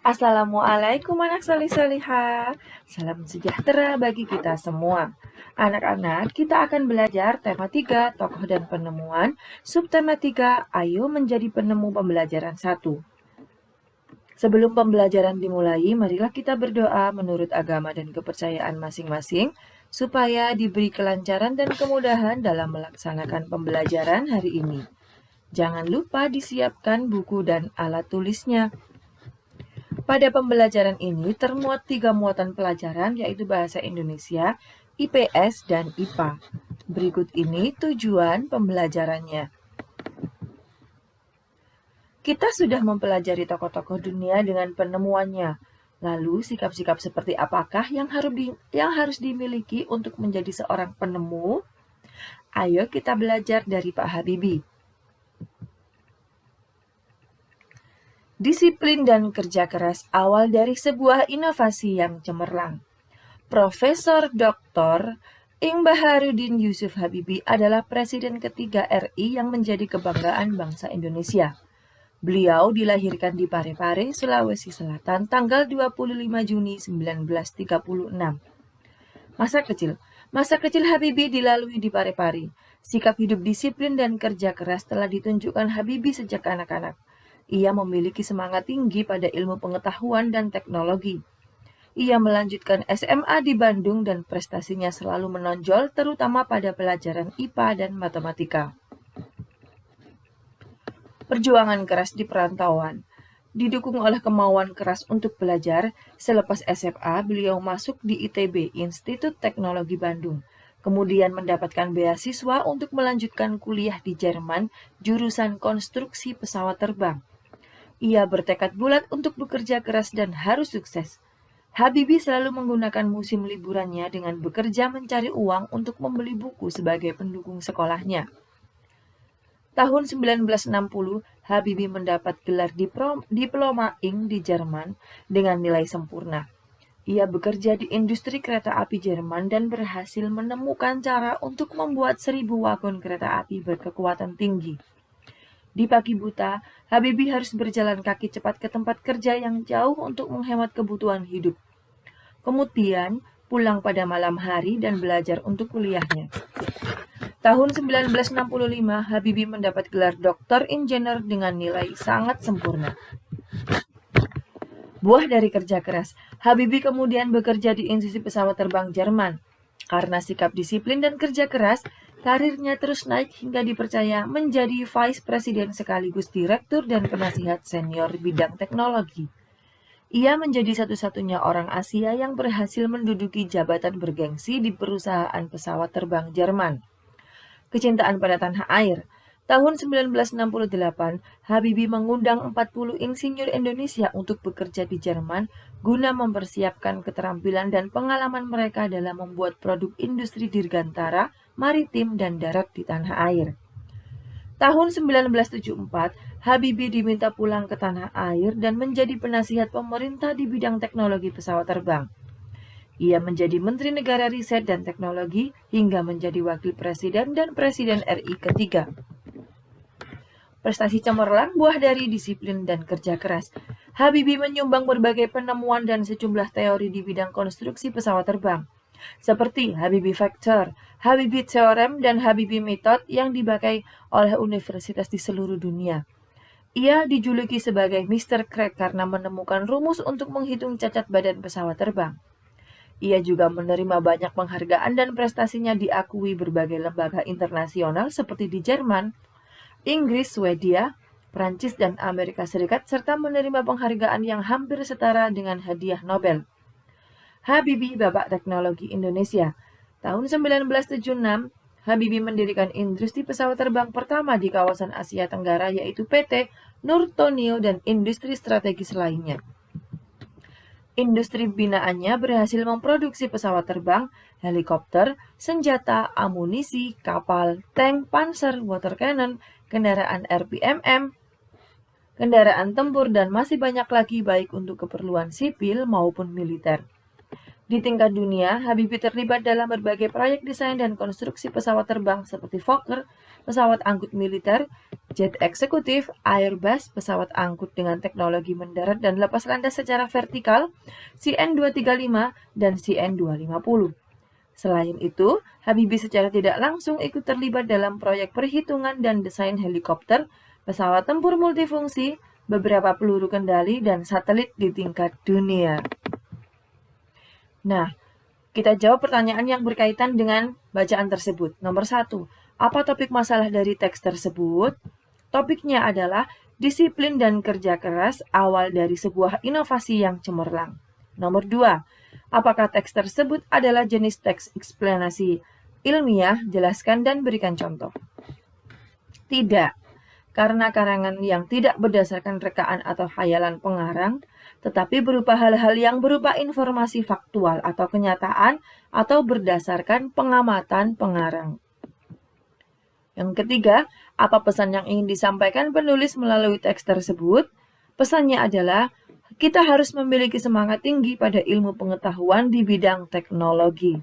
Assalamualaikum anak solih-solihah. Salam sejahtera bagi kita semua. Anak-anak, kita akan belajar tema 3, tokoh dan penemuan, subtema 3, ayo menjadi penemu pembelajaran 1. Sebelum pembelajaran dimulai, marilah kita berdoa menurut agama dan kepercayaan masing-masing, supaya diberi kelancaran dan kemudahan dalam melaksanakan pembelajaran hari ini. Jangan lupa disiapkan buku dan alat tulisnya. Pada pembelajaran ini termuat 3 muatan pelajaran, yaitu Bahasa Indonesia, IPS, dan IPA. Berikut ini tujuan pembelajarannya. Kita sudah mempelajari tokoh-tokoh dunia dengan penemuannya. Lalu, sikap-sikap seperti apakah yang harus dimiliki untuk menjadi seorang penemu? Ayo kita belajar dari Pak Habibie. Disiplin dan kerja keras awal dari sebuah inovasi yang cemerlang. Profesor Dr. Ing Baharudin Yusuf Habibie adalah Presiden ketiga RI yang menjadi kebanggaan bangsa Indonesia. Beliau dilahirkan di Parepare, Sulawesi Selatan, tanggal 25 Juni 1936. Masa kecil Habibie dilalui di Parepare. Sikap hidup disiplin dan kerja keras telah ditunjukkan Habibie sejak anak-anak. Ia memiliki semangat tinggi pada ilmu pengetahuan dan teknologi. Ia melanjutkan SMA di Bandung dan prestasinya selalu menonjol terutama pada pelajaran IPA dan matematika. Perjuangan keras di perantauan. Didukung oleh kemauan keras untuk belajar, selepas SMA beliau masuk di ITB, Institut Teknologi Bandung. Kemudian mendapatkan beasiswa untuk melanjutkan kuliah di Jerman, jurusan konstruksi pesawat terbang. Ia bertekad bulat untuk bekerja keras dan harus sukses. Habibie selalu menggunakan musim liburannya dengan bekerja mencari uang untuk membeli buku sebagai pendukung sekolahnya. Tahun 1960, Habibie mendapat gelar Diploma Ing di Jerman dengan nilai sempurna. Ia bekerja di industri kereta api Jerman dan berhasil menemukan cara untuk membuat 1000 wagon kereta api berkekuatan tinggi. Di pagi buta, Habibie harus berjalan kaki cepat ke tempat kerja yang jauh untuk menghemat kebutuhan hidup. Kemudian pulang pada malam hari dan belajar untuk kuliahnya. Tahun 1965, Habibie mendapat gelar Doktor Insinyur dengan nilai sangat sempurna. Buah dari kerja keras, Habibie kemudian bekerja di Institut Pesawat Terbang Jerman. Karena sikap disiplin dan kerja keras, karirnya terus naik hingga dipercaya menjadi Vice President sekaligus Direktur dan Penasihat Senior bidang teknologi. Ia menjadi satu-satunya orang Asia yang berhasil menduduki jabatan bergengsi di perusahaan pesawat terbang Jerman. Kecintaan pada tanah air. Tahun 1968, Habibie mengundang 40 insinyur Indonesia untuk bekerja di Jerman guna mempersiapkan keterampilan dan pengalaman mereka dalam membuat produk industri dirgantara, maritim, dan darat di tanah air. Tahun 1974, Habibie diminta pulang ke tanah air dan menjadi penasihat pemerintah di bidang teknologi pesawat terbang. Ia menjadi Menteri Negara Riset dan Teknologi hingga menjadi Wakil Presiden dan Presiden RI ketiga. Prestasi cemerlang buah dari disiplin dan kerja keras. Habibie menyumbang berbagai penemuan dan sejumlah teori di bidang konstruksi pesawat terbang, seperti Habibie Factor, Habibie Theorem, dan Habibie Method yang dipakai oleh universitas di seluruh dunia. Ia dijuluki sebagai Mr. Crack karena menemukan rumus untuk menghitung cacat badan pesawat terbang. Ia juga menerima banyak penghargaan dan prestasinya diakui berbagai lembaga internasional seperti di Jerman, Inggris, Swedia, Prancis, dan Amerika Serikat, serta menerima penghargaan yang hampir setara dengan hadiah Nobel. Habibie Bapak Teknologi Indonesia. Tahun 1976, Habibie mendirikan industri pesawat terbang pertama di kawasan Asia Tenggara, yaitu PT Nurtonio dan industri strategis lainnya. Industri binaannya berhasil memproduksi pesawat terbang, helikopter, senjata, amunisi, kapal, tank, panser, water cannon, kendaraan RPMM, kendaraan tempur, dan masih banyak lagi baik untuk keperluan sipil maupun militer. Di tingkat dunia, Habibie terlibat dalam berbagai proyek desain dan konstruksi pesawat terbang seperti Fokker, pesawat angkut militer, jet eksekutif, Airbus, pesawat angkut dengan teknologi mendarat dan lepas landas secara vertikal, CN-235 dan CN-250. Selain itu, Habibie secara tidak langsung ikut terlibat dalam proyek perhitungan dan desain helikopter, pesawat tempur multifungsi, beberapa peluru kendali, dan satelit di tingkat dunia. Nah, kita jawab pertanyaan yang berkaitan dengan bacaan tersebut. Nomor 1, apa topik masalah dari teks tersebut? Topiknya adalah disiplin dan kerja keras awal dari sebuah inovasi yang cemerlang. Nomor 2, apakah teks tersebut adalah jenis teks eksplanasi ilmiah? Jelaskan dan berikan contoh. Tidak, karena karangan yang tidak berdasarkan rekaan atau khayalan pengarang, tetapi berupa hal-hal yang berupa informasi faktual atau kenyataan atau berdasarkan pengamatan pengarang. Yang ketiga, apa pesan yang ingin disampaikan penulis melalui teks tersebut? Pesannya adalah, kita harus memiliki semangat tinggi pada ilmu pengetahuan di bidang teknologi.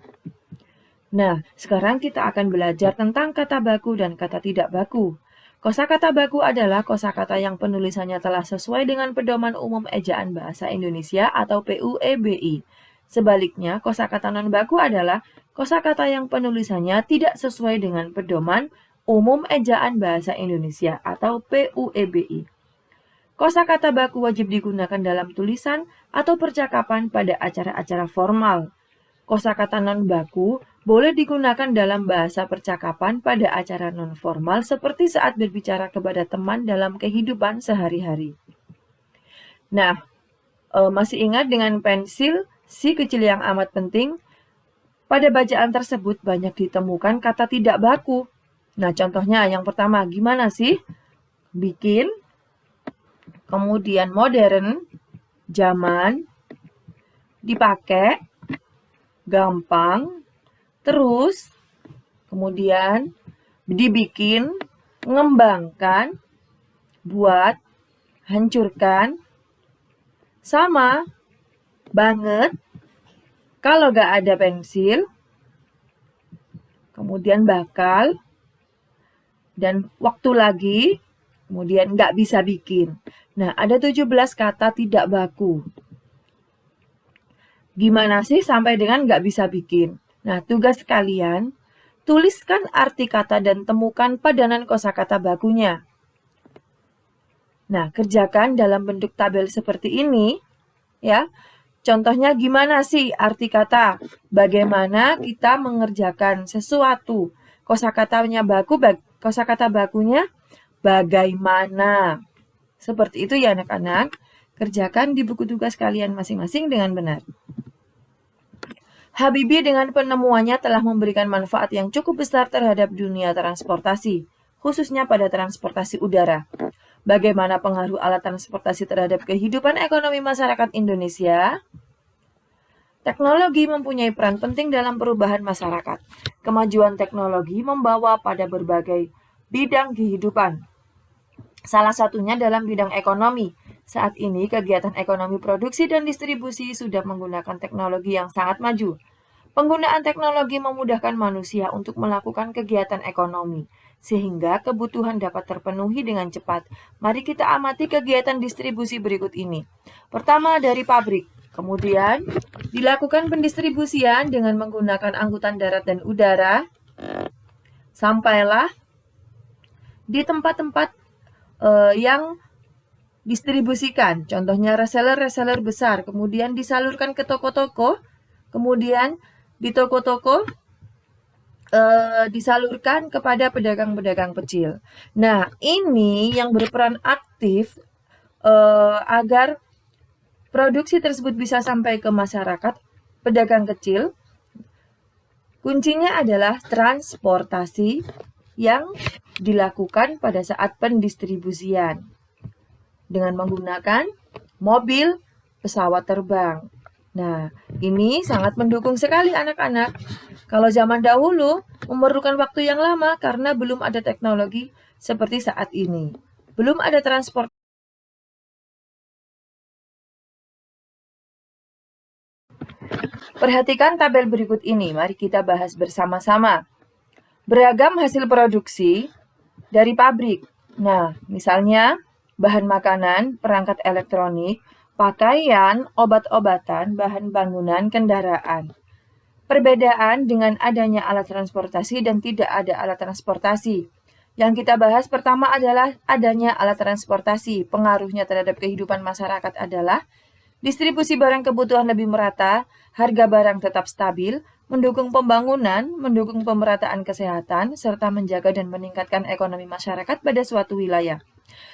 Nah, sekarang kita akan belajar tentang kata baku dan kata tidak baku. Kosakata baku adalah kosakata yang penulisannya telah sesuai dengan Pedoman Umum Ejaan Bahasa Indonesia atau PUEBI. Sebaliknya, kosakata non baku adalah kosakata yang penulisannya tidak sesuai dengan Pedoman Umum Ejaan Bahasa Indonesia atau PUEBI. Kosakata baku wajib digunakan dalam tulisan atau percakapan pada acara-acara formal. Kosakata non baku boleh digunakan dalam bahasa percakapan pada acara non-formal seperti saat berbicara kepada teman dalam kehidupan sehari-hari. Nah, masih ingat dengan pensil si kecil yang amat penting? Pada bacaan tersebut banyak ditemukan kata tidak baku. Nah, contohnya yang pertama, gimana sih? Bikin, kemudian modern, zaman, dipakai, gampang, terus, kemudian dibikin, mengembangkan, buat, hancurkan, sama, banget, kalau gak ada pensil, kemudian bakal, dan waktu lagi, kemudian gak bisa bikin. Nah, ada 17 kata tidak baku. Gimana sih sampai dengan nggak bisa bikin? Nah, tugas kalian, tuliskan arti kata dan temukan padanan kosakata bakunya. Nah, kerjakan dalam bentuk tabel seperti ini, ya. Contohnya gimana sih arti kata? Bagaimana kita mengerjakan sesuatu? Kosakatanya baku, kosakata bakunya bagaimana? Seperti itu ya anak-anak. Kerjakan di buku tugas kalian masing-masing dengan benar. Habibie dengan penemuannya telah memberikan manfaat yang cukup besar terhadap dunia transportasi, khususnya pada transportasi udara. Bagaimana pengaruh alat transportasi terhadap kehidupan ekonomi masyarakat Indonesia? Teknologi mempunyai peran penting dalam perubahan masyarakat. Kemajuan teknologi membawa pada berbagai bidang kehidupan. Salah satunya dalam bidang ekonomi. Saat ini, kegiatan ekonomi produksi dan distribusi sudah menggunakan teknologi yang sangat maju. Penggunaan teknologi memudahkan manusia untuk melakukan kegiatan ekonomi, sehingga kebutuhan dapat terpenuhi dengan cepat. Mari kita amati kegiatan distribusi berikut ini. Pertama, dari pabrik. Kemudian, dilakukan pendistribusian dengan menggunakan angkutan darat dan udara, sampailah di tempat-tempat yang distribusikan, contohnya reseller-reseller besar, kemudian disalurkan ke toko-toko, kemudian di toko-toko disalurkan kepada pedagang-pedagang kecil. Nah, ini yang berperan aktif agar produksi tersebut bisa sampai ke masyarakat, pedagang kecil. Kuncinya adalah transportasi yang dilakukan pada saat pendistribusian dengan menggunakan mobil, pesawat terbang. Nah, ini sangat mendukung sekali anak-anak. Kalau zaman dahulu memerlukan waktu yang lama karena belum ada teknologi seperti saat ini. Belum ada transport. Perhatikan tabel berikut ini, mari kita bahas bersama-sama. Beragam hasil produksi dari pabrik. Nah, misalnya bahan makanan, perangkat elektronik, pakaian, obat-obatan, bahan bangunan, kendaraan. Perbedaan dengan adanya alat transportasi dan tidak ada alat transportasi. Yang kita bahas pertama adalah adanya alat transportasi. Pengaruhnya terhadap kehidupan masyarakat adalah distribusi barang kebutuhan lebih merata, harga barang tetap stabil, mendukung pembangunan, mendukung pemerataan kesehatan, serta menjaga dan meningkatkan ekonomi masyarakat pada suatu wilayah.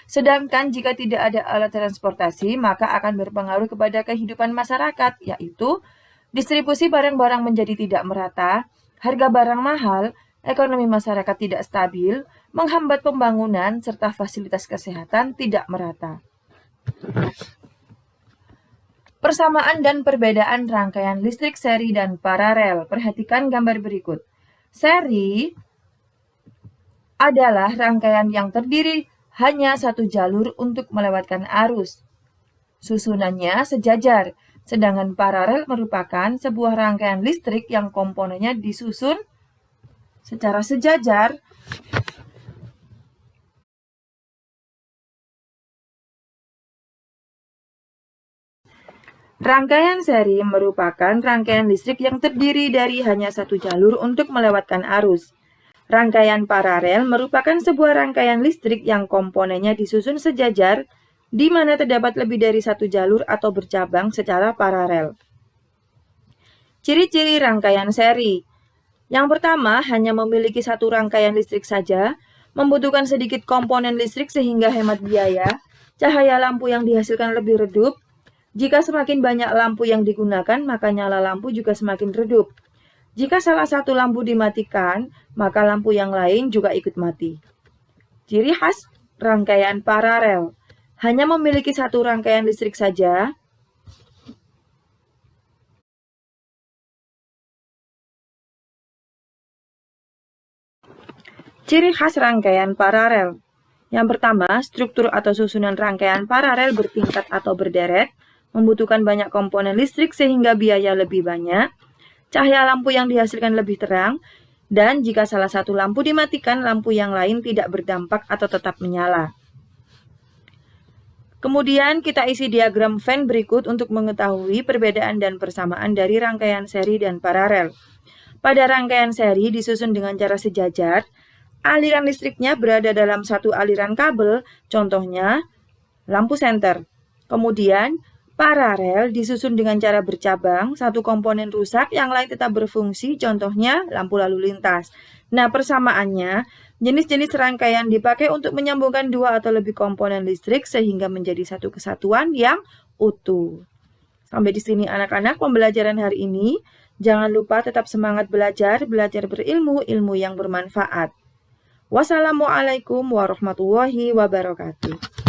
Sedangkan jika tidak ada alat transportasi, maka akan berpengaruh kepada kehidupan masyarakat, yaitu distribusi barang-barang menjadi tidak merata, harga barang mahal, ekonomi masyarakat tidak stabil, menghambat pembangunan, serta fasilitas kesehatan tidak merata. Persamaan dan perbedaan rangkaian listrik seri dan paralel. Perhatikan gambar berikut. Seri adalah rangkaian yang terdiri hanya satu jalur untuk melewatkan arus. Susunannya sejajar, sedangkan paralel merupakan sebuah rangkaian listrik yang komponennya disusun secara sejajar. Rangkaian seri merupakan rangkaian listrik yang terdiri dari hanya satu jalur untuk melewatkan arus. Rangkaian paralel merupakan sebuah rangkaian listrik yang komponennya disusun sejajar, di mana terdapat lebih dari satu jalur atau bercabang secara paralel. Ciri-ciri rangkaian seri. Yang pertama, hanya memiliki satu rangkaian listrik saja, membutuhkan sedikit komponen listrik sehingga hemat biaya, cahaya lampu yang dihasilkan lebih redup. Jika semakin banyak lampu yang digunakan, maka nyala lampu juga semakin redup. Jika salah satu lampu dimatikan, maka lampu yang lain juga ikut mati. Ciri khas rangkaian paralel. Hanya memiliki satu rangkaian listrik saja. Ciri khas rangkaian paralel. Yang pertama, struktur atau susunan rangkaian paralel bertingkat atau berderet, membutuhkan banyak komponen listrik sehingga biaya lebih banyak. Cahaya lampu yang dihasilkan lebih terang, dan jika salah satu lampu dimatikan, lampu yang lain tidak berdampak atau tetap menyala. Kemudian kita isi diagram Venn berikut untuk mengetahui perbedaan dan persamaan dari rangkaian seri dan paralel. Pada rangkaian seri disusun dengan cara sejajar, aliran listriknya berada dalam satu aliran kabel, contohnya lampu senter. Kemudian paralel disusun dengan cara bercabang, satu komponen rusak, yang lain tetap berfungsi, contohnya lampu lalu lintas. Nah, persamaannya, jenis-jenis rangkaian dipakai untuk menyambungkan dua atau lebih komponen listrik sehingga menjadi satu kesatuan yang utuh. Sampai di sini anak-anak pembelajaran hari ini. Jangan lupa tetap semangat belajar berilmu, ilmu yang bermanfaat. Wassalamualaikum warahmatullahi wabarakatuh.